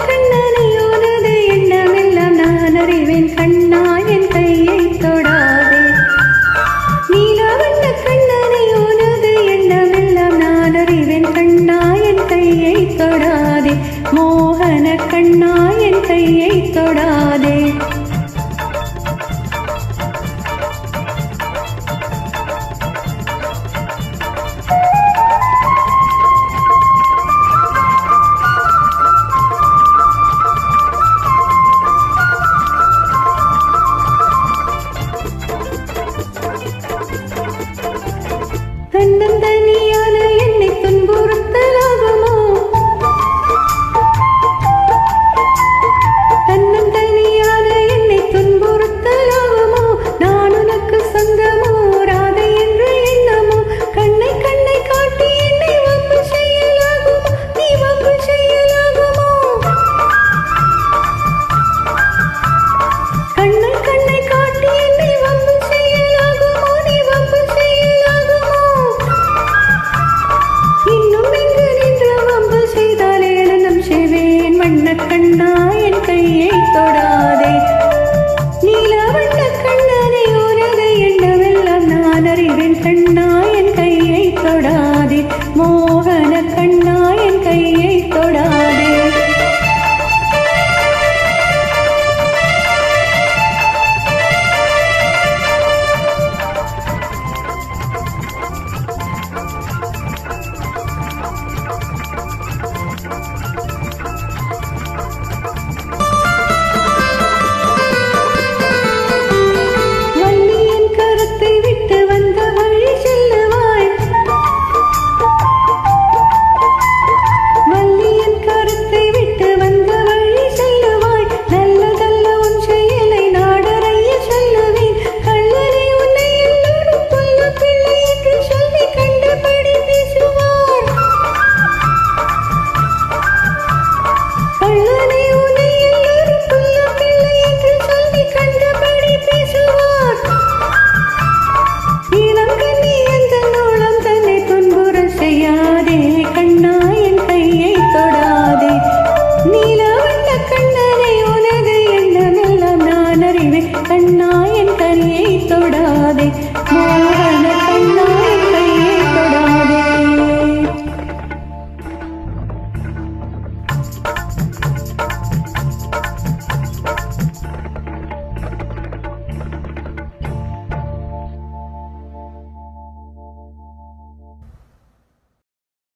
கண்ணனை உனது எண்ணமெல்லாம் நான் அறிவேன் கண்ணா என் கையை தொடாதே நீலவண்ண கண்ணனை உனது எண்ணமெல்லாம் நான் அறிவேன் கண்ணா என் கையை தொடாதே மோகன கண்ணா என் கையை தொடாதே தன்னந்தனியான என்னை துன்புறுத்தலாகுமோ தன்னந்தனியான என்னை துன்புறுத்தலாகுமோ நான் உனக்கு சொந்தமோ ராதை என்று எண்ணமோ கண்ணை கண்ணை காட்டி என்னை வம்பு செய்யலாகுமோ நீ வம்பு செய்யலாகுமோ கண்ணை கண்ணை காட்டி என்னை வம்பு செய்யலாகுமோ நீ வம்பு செய்யலாகுமோ இன்னும் இங்கு நின்று வம்பு செய்தாலே நம் செய்வேன் வண்ண கண்ணா என் கையை தொடாதே